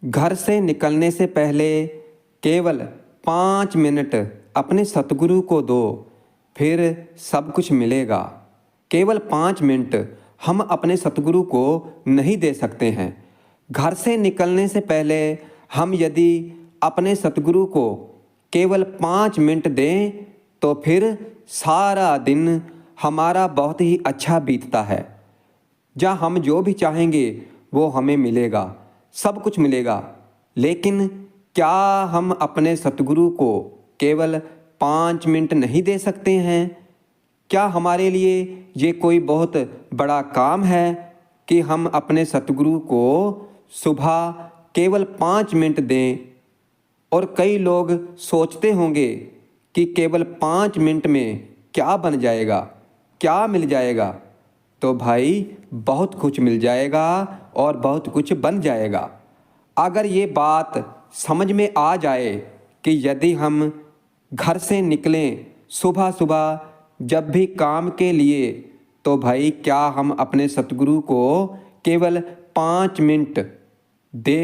घर से निकलने से पहले केवल 5 मिनट अपने सतगुरु को दो, फिर सब कुछ मिलेगा। केवल 5 मिनट हम अपने सतगुरु को नहीं दे सकते हैं। घर से निकलने से पहले हम यदि अपने सतगुरु को केवल 5 मिनट दें तो फिर सारा दिन हमारा बहुत ही अच्छा बीतता है। जहाँ हम जो भी चाहेंगे वो हमें मिलेगा, सब कुछ मिलेगा। लेकिन क्या हम अपने सतगुरु को केवल 5 मिनट नहीं दे सकते हैं? क्या हमारे लिए ये कोई बहुत बड़ा काम है कि हम अपने सतगुरु को सुबह केवल 5 मिनट दें? और कई लोग सोचते होंगे कि केवल 5 मिनट में क्या बन जाएगा, क्या मिल जाएगा? तो भाई बहुत कुछ मिल जाएगा और बहुत कुछ बन जाएगा। अगर ये बात समझ में आ जाए कि यदि हम घर से निकलें सुबह सुबह जब भी काम के लिए, तो भाई क्या हम अपने सतगुरु को केवल 5 मिनट दे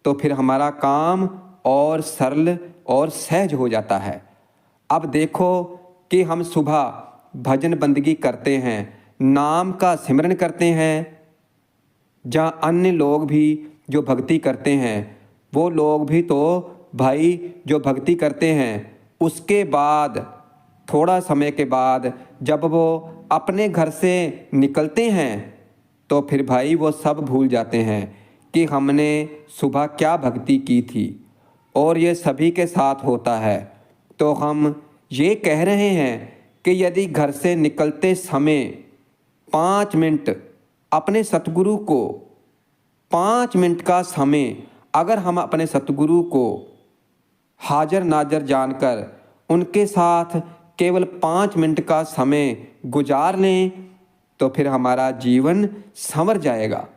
तो फिर हमारा काम और सरल और सहज हो जाता है। अब देखो कि हम सुबह भजन बंदगी करते हैं, नाम का सिमरन करते हैं। जहाँ अन्य लोग भी जो भक्ति करते हैं, वो लोग भी तो भाई जो भक्ति करते हैं उसके बाद थोड़ा समय के बाद जब वो अपने घर से निकलते हैं तो फिर भाई वो सब भूल जाते हैं कि हमने सुबह क्या भक्ति की थी। और ये सभी के साथ होता है। तो हम ये कह रहे हैं कि यदि घर से निकलते समय 5 मिनट अपने सतगुरु को 5 मिनट का समय अगर हम अपने सतगुरु को हाजिर नाजर जानकर उनके साथ केवल 5 मिनट का समय गुजार लें तो फिर हमारा जीवन संवर जाएगा।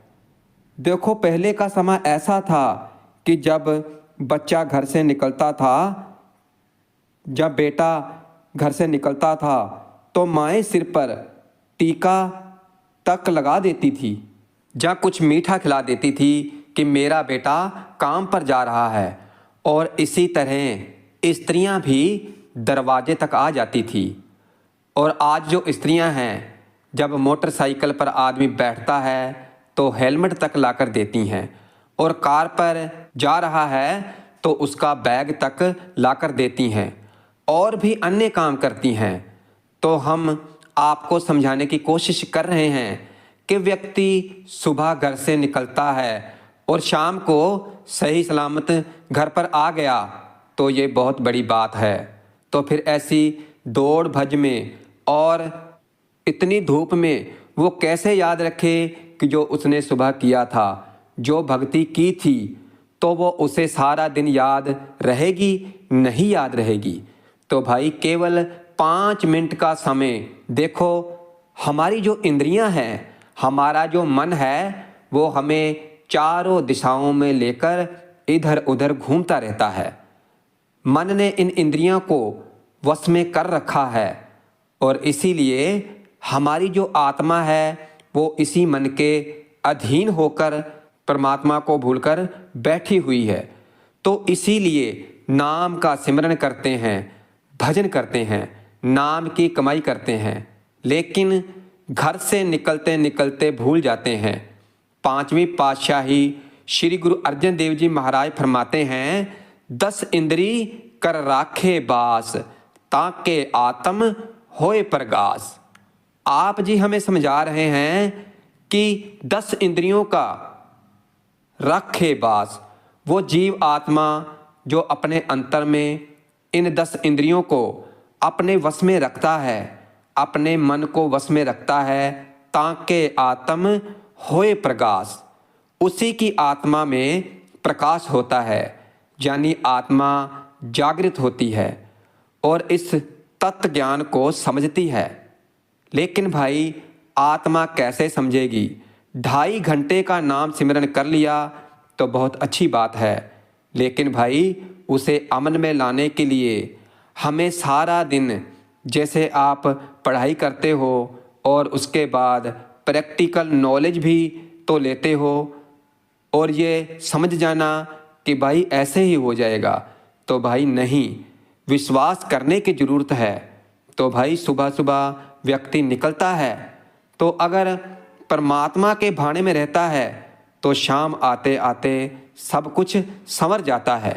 देखो पहले का समय ऐसा था कि जब बच्चा घर से निकलता था, जब बेटा घर से निकलता था तो माएँ सिर पर टीका तक लगा देती थी, जहाँ कुछ मीठा खिला देती थी कि मेरा बेटा काम पर जा रहा है। और इसी तरह स्त्रियां भी दरवाजे तक आ जाती थी। और आज जो स्त्रियां हैं, जब मोटरसाइकिल पर आदमी बैठता है तो हेलमेट तक लाकर देती हैं, और कार पर जा रहा है तो उसका बैग तक लाकर देती हैं, और भी अन्य काम करती हैं। तो हम आपको समझाने की कोशिश कर रहे हैं कि व्यक्ति सुबह घर से निकलता है और शाम को सही सलामत घर पर आ गया तो ये बहुत बड़ी बात है। तो फिर ऐसी दौड़ भज में और इतनी धूप में वो कैसे याद रखे कि जो उसने सुबह किया था, जो भक्ति की थी, तो वो उसे सारा दिन याद रहेगी? नहीं याद रहेगी। तो भाई केवल 5 मिनट का समय देखो, हमारी जो इंद्रियां हैं, हमारा जो मन है, वो हमें चारों दिशाओं में लेकर इधर उधर घूमता रहता है। मन ने इन इंद्रियों को वश में कर रखा है और इसीलिए हमारी जो आत्मा है वो इसी मन के अधीन होकर परमात्मा को भूलकर बैठी हुई है। तो इसीलिए नाम का सिमरन करते हैं, भजन करते हैं, नाम की कमाई करते हैं, लेकिन घर से निकलते निकलते भूल जाते हैं। 5वीं पातशाही श्री गुरु अर्जन देव जी महाराज फरमाते हैं, 10 इंद्री कर राखे बास, ताके आत्म होए प्रगास। आप जी हमें समझा रहे हैं कि 10 इंद्रियों का रखे बास, वो जीव आत्मा जो अपने अंतर में इन 10 इंद्रियों को अपने वश में रखता है, अपने मन को वश में रखता है, ताके आत्म होए प्रकाश, उसी की आत्मा में प्रकाश होता है, यानी आत्मा जागृत होती है और इस तत्व ज्ञान को समझती है। लेकिन भाई आत्मा कैसे समझेगी? 2.5 घंटे का नाम सिमरन कर लिया तो बहुत अच्छी बात है, लेकिन भाई उसे अमन में लाने के लिए हमें सारा दिन, जैसे आप पढ़ाई करते हो और उसके बाद प्रैक्टिकल नॉलेज भी तो लेते हो और ये समझ जाना कि भाई ऐसे ही हो जाएगा, तो भाई नहीं, विश्वास करने की ज़रूरत है। तो भाई सुबह सुबह व्यक्ति निकलता है, तो अगर परमात्मा के भाने में रहता है तो शाम आते आते सब कुछ संवर जाता है।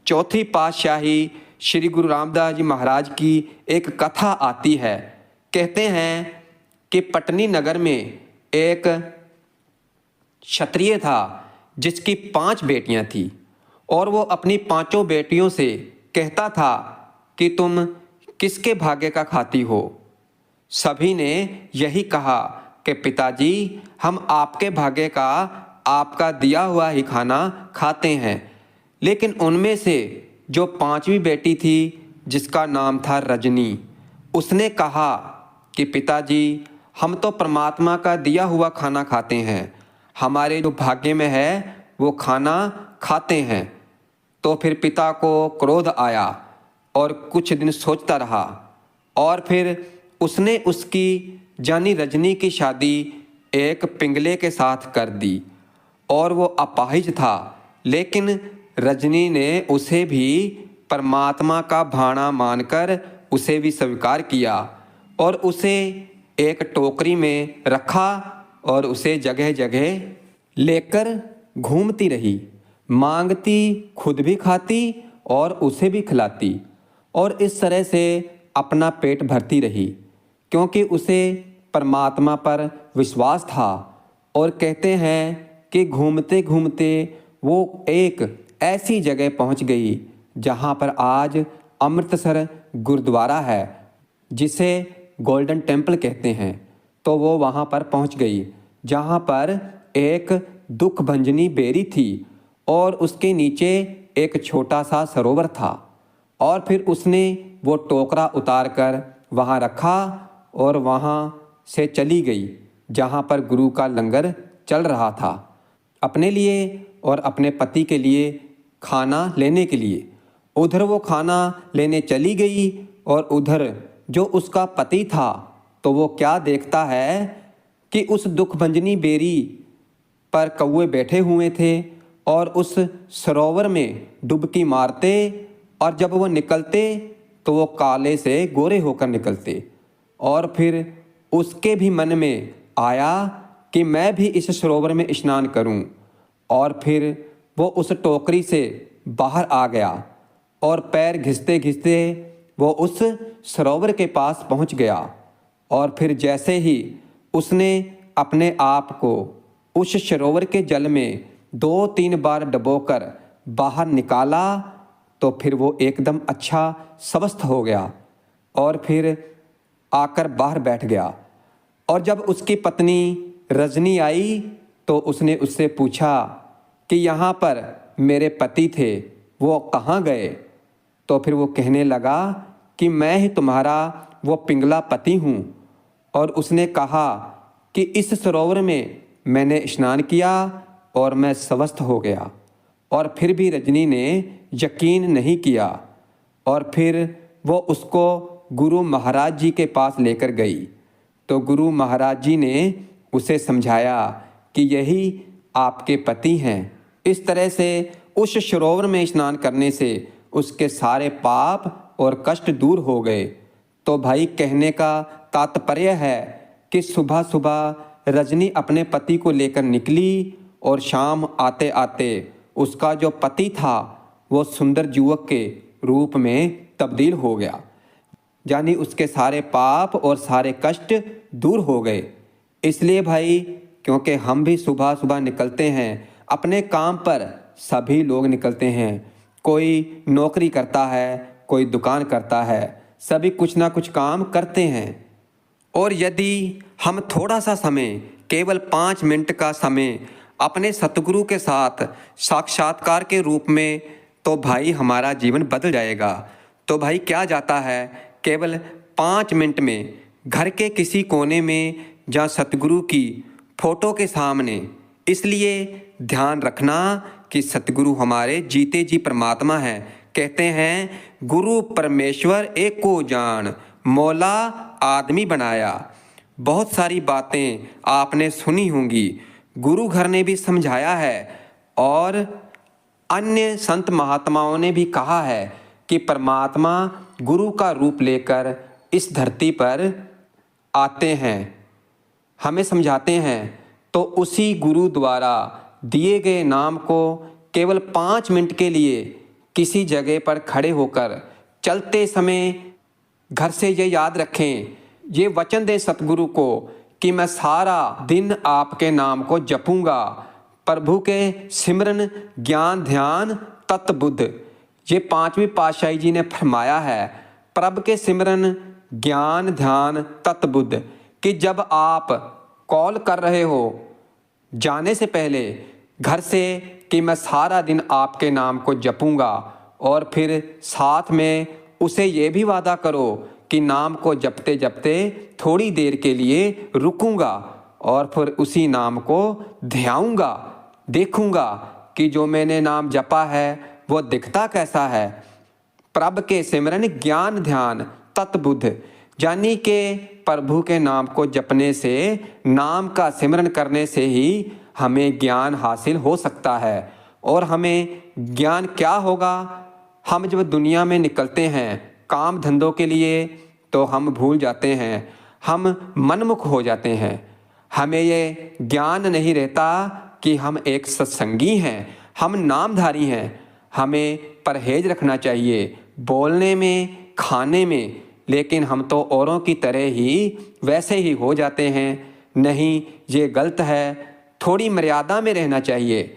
चौथी पातशाही श्री गुरु रामदास जी महाराज की एक कथा आती है। कहते हैं कि पटनी नगर में एक क्षत्रिय था जिसकी 5 बेटियां थी, और वो अपनी 5 बेटियों से कहता था कि तुम किसके भाग्य का खाती हो। सभी ने यही कहा कि पिताजी, हम आपके भाग्य का, आपका दिया हुआ ही खाना खाते हैं। लेकिन उनमें से जो 5वीं बेटी थी, जिसका नाम था रजनी, उसने कहा कि पिताजी, हम तो परमात्मा का दिया हुआ खाना खाते हैं, हमारे जो भाग्य में है वो खाना खाते हैं। तो फिर पिता को क्रोध आया और कुछ दिन सोचता रहा, और फिर उसने उसकी जानी रजनी की शादी एक पिंगले के साथ कर दी। और वो अपाहिज था, लेकिन रजनी ने उसे भी परमात्मा का भाना मानकर उसे भी स्वीकार किया और उसे एक टोकरी में रखा और उसे जगह जगह लेकर घूमती रही, मांगती, खुद भी खाती और उसे भी खिलाती, और इस तरह से अपना पेट भरती रही, क्योंकि उसे परमात्मा पर विश्वास था। और कहते हैं कि घूमते घूमते वो एक ऐसी जगह पहुंच गई जहां पर आज अमृतसर गुरुद्वारा है, जिसे गोल्डन टेम्पल कहते हैं। तो वो वहां पर पहुंच गई जहां पर एक दुख भंजनी बेरी थी और उसके नीचे एक छोटा सा सरोवर था। और फिर उसने वो टोकरा उतार कर वहाँ रखा और वहाँ से चली गई जहाँ पर गुरु का लंगर चल रहा था, अपने लिए और अपने पति के लिए खाना लेने के लिए। उधर वो खाना लेने चली गई और उधर जो उसका पति था, तो वो क्या देखता है कि उस दुखभंजनी बेरी पर कौवे बैठे हुए थे और उस सरोवर में डुबकी मारते, और जब वो निकलते तो वो काले से गोरे होकर निकलते। और फिर उसके भी मन में आया कि मैं भी इस सरोवर में स्नान करूं, और फिर वो उस टोकरी से बाहर आ गया और पैर घिसते घिसते वो उस सरोवर के पास पहुंच गया। और फिर जैसे ही उसने अपने आप को उस सरोवर के जल में 2-3 बार डुबोकर बाहर निकाला, तो फिर वो एकदम अच्छा स्वस्थ हो गया और फिर आकर बाहर बैठ गया। और जब उसकी पत्नी रजनी आई तो उसने उससे पूछा कि यहाँ पर मेरे पति थे, वो कहाँ गए? तो फिर वो कहने लगा कि मैं ही तुम्हारा वो पिंगला पति हूँ। और उसने कहा कि इस सरोवर में मैंने स्नान किया और मैं स्वस्थ हो गया। और फिर भी रजनी ने यकीन नहीं किया, और फिर वो उसको गुरु महाराज जी के पास लेकर गई। तो गुरु महाराज जी ने उसे समझाया कि यही आपके पति हैं। इस तरह से उस सरोवर में स्नान करने से उसके सारे पाप और कष्ट दूर हो गए। तो भाई कहने का तात्पर्य है कि सुबह सुबह रजनी अपने पति को लेकर निकली और शाम आते आते उसका जो पति था वो सुंदर युवक के रूप में तब्दील हो गया, यानी उसके सारे पाप और सारे कष्ट दूर हो गए। इसलिए भाई, क्योंकि हम भी सुबह सुबह निकलते हैं अपने काम पर, सभी लोग निकलते हैं, कोई नौकरी करता है, कोई दुकान करता है, सभी कुछ ना कुछ काम करते हैं। और यदि हम थोड़ा सा समय, केवल 5 मिनट का समय अपने सतगुरु के साथ साक्षात्कार के रूप में, तो भाई हमारा जीवन बदल जाएगा। तो भाई क्या जाता है, केवल 5 मिनट में घर के किसी कोने में या सतगुरु की फोटो के सामने, इसलिए ध्यान रखना कि सतगुरु हमारे जीते जी परमात्मा हैं। कहते हैं गुरु परमेश्वर एको जान, मौला आदमी बनाया। बहुत सारी बातें आपने सुनी होंगी, गुरु घर ने भी समझाया है, और अन्य संत महात्माओं ने भी कहा है कि परमात्मा गुरु का रूप लेकर इस धरती पर आते हैं, हमें समझाते हैं, तो उसी गुरु द्वारा दिए गए नाम को केवल 5 मिनट के लिए किसी जगह पर खड़े होकर चलते समय घर से ये याद रखें, ये वचन दें सतगुरु को कि मैं सारा दिन आपके नाम को जपूंगा। प्रभु के सिमरन ज्ञान ध्यान तत्बुद्ध, ये 5वीं पातशाही जी ने फरमाया है, प्रभु के सिमरन ज्ञान ध्यान तत्बुद्ध, कि जब आप कॉल कर रहे हो जाने से पहले घर से कि मैं सारा दिन आपके नाम को जपूंगा, और फिर साथ में उसे ये भी वादा करो कि नाम को जपते जपते थोड़ी देर के लिए रुकूंगा और फिर उसी नाम को ध्याऊंगा, देखूंगा कि जो मैंने नाम जपा है वो दिखता कैसा है। प्रभु के सिमरन ज्ञान ध्यान तत्बुद्ध, यानी कि प्रभु के नाम को जपने से, नाम का सिमरन करने से ही हमें ज्ञान हासिल हो सकता है। और हमें ज्ञान क्या होगा? हम जब दुनिया में निकलते हैं काम धंधों के लिए तो हम भूल जाते हैं, हम मनमुख हो जाते हैं, हमें ये ज्ञान नहीं रहता कि हम एक सत्संगी हैं, हम नामधारी हैं। हमें परहेज रखना चाहिए बोलने में, खाने में, लेकिन हम तो औरों की तरह ही वैसे ही हो जाते हैं। नहीं, ये गलत है, थोड़ी मर्यादा में रहना चाहिए।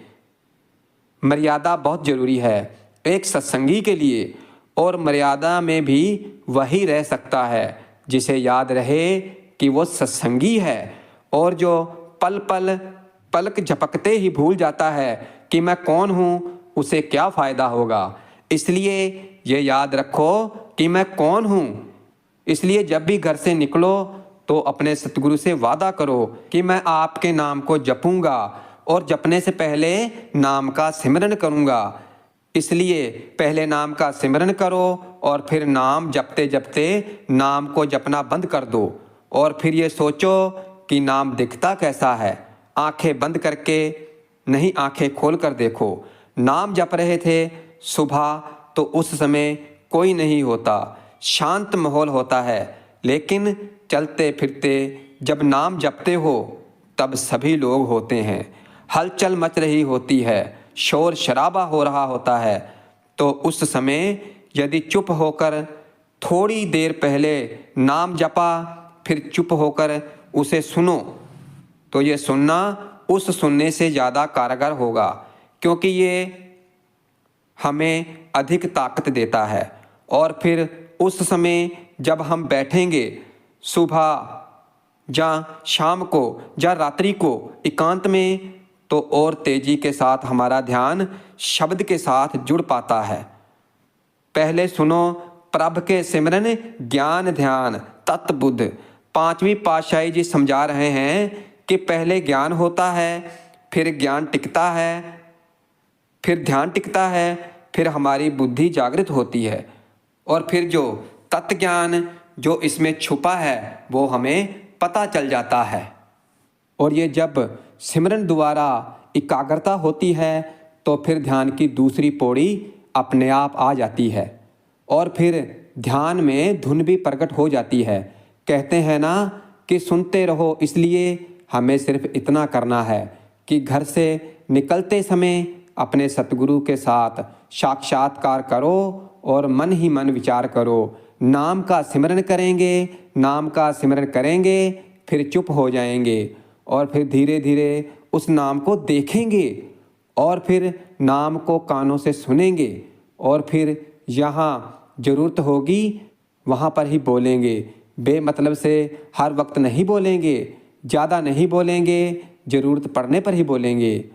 मर्यादा बहुत ज़रूरी है एक सत्संगी के लिए, और मर्यादा में भी वही रह सकता है जिसे याद रहे कि वो सत्संगी है। और जो पल पल पलक झपकते ही भूल जाता है कि मैं कौन हूँ, उसे क्या फ़ायदा होगा। इसलिए ये याद रखो कि मैं कौन हूँ। इसलिए जब भी घर से निकलो तो अपने सतगुरु से वादा करो कि मैं आपके नाम को जपूंगा और जपने से पहले नाम का सिमरन करूंगा। इसलिए पहले नाम का सिमरन करो और फिर नाम जपते जपते नाम को जपना बंद कर दो, और फिर ये सोचो कि नाम दिखता कैसा है। आंखें बंद करके नहीं, आंखें खोल कर देखो। नाम जप रहे थे सुबह तो उस समय कोई नहीं होता, शांत माहौल होता है, लेकिन चलते फिरते जब नाम जपते हो तब सभी लोग होते हैं, हलचल मच रही होती है, शोर शराबा हो रहा होता है। तो उस समय यदि चुप होकर थोड़ी देर पहले नाम जपा, फिर चुप होकर उसे सुनो, तो ये सुनना उस सुनने से ज़्यादा कारगर होगा, क्योंकि ये हमें अधिक ताकत देता है। और फिर उस समय जब हम बैठेंगे सुबह या शाम को या रात्रि को एकांत में, तो और तेजी के साथ हमारा ध्यान शब्द के साथ जुड़ पाता है। पहले सुनो प्रभु के सिमरन ज्ञान ध्यान तत्बुद्ध। 5वीं पातशाही जी समझा रहे हैं कि पहले ज्ञान होता है, फिर ज्ञान टिकता है, फिर ध्यान टिकता है, फिर हमारी बुद्धि जागृत होती है, और फिर जो तत्व ज्ञान जो इसमें छुपा है वो हमें पता चल जाता है। और ये जब सिमरन द्वारा एकाग्रता होती है तो फिर ध्यान की दूसरी पौड़ी अपने आप आ जाती है, और फिर ध्यान में धुन भी प्रकट हो जाती है। कहते हैं ना कि सुनते रहो, इसलिए हमें सिर्फ इतना करना है कि घर से निकलते समय अपने सतगुरु के साथ साक्षात्कार करो और मन ही मन विचार करो। नाम का सिमरन करेंगे, नाम का सिमरन करेंगे, फिर चुप हो जाएंगे, और फिर धीरे धीरे उस नाम को देखेंगे, और फिर नाम को कानों से सुनेंगे, और फिर यहाँ ज़रूरत होगी वहाँ पर ही बोलेंगे। बेमतलब से हर वक्त नहीं बोलेंगे, ज़्यादा नहीं बोलेंगे, ज़रूरत पड़ने पर ही बोलेंगे।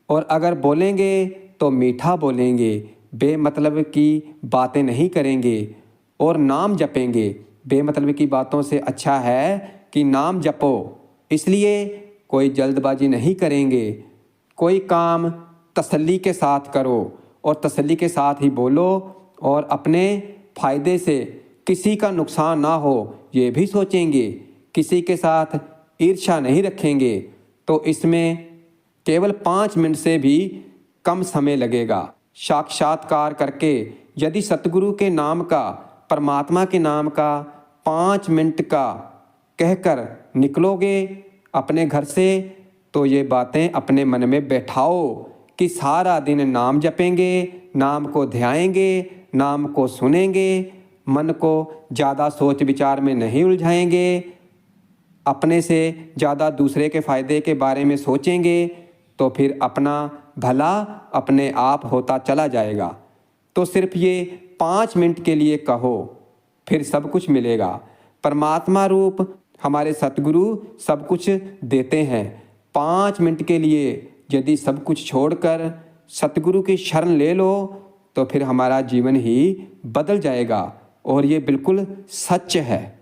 और अगर बोलेंगे तो मीठा बोलेंगे, बेमतलब की बातें नहीं करेंगे, और नाम जपेंगे। बेमतलब की बातों से अच्छा है कि नाम जपो। इसलिए कोई जल्दबाजी नहीं करेंगे, कोई काम तसल्ली के साथ करो और तसल्ली के साथ ही बोलो, और अपने फ़ायदे से किसी का नुकसान ना हो ये भी सोचेंगे। किसी के साथ ईर्ष्या नहीं रखेंगे। तो इसमें केवल 5 मिनट से भी कम समय लगेगा। साक्षात्कार करके यदि सतगुरु के नाम का, परमात्मा के नाम का 5 मिनट का कहकर निकलोगे अपने घर से, तो ये बातें अपने मन में बैठाओ कि सारा दिन नाम जपेंगे, नाम को ध्याएंगे, नाम को सुनेंगे, मन को ज़्यादा सोच विचार में नहीं उलझाएंगे, अपने से ज़्यादा दूसरे के फ़ायदे के बारे में सोचेंगे, तो फिर अपना भला अपने आप होता चला जाएगा। तो सिर्फ ये 5 मिनट के लिए कहो, फिर सब कुछ मिलेगा। परमात्मा रूप हमारे सतगुरु सब कुछ देते हैं। 5 मिनट के लिए यदि सब कुछ छोड़कर सतगुरु की शरण ले लो तो फिर हमारा जीवन ही बदल जाएगा। और ये बिल्कुल सच है।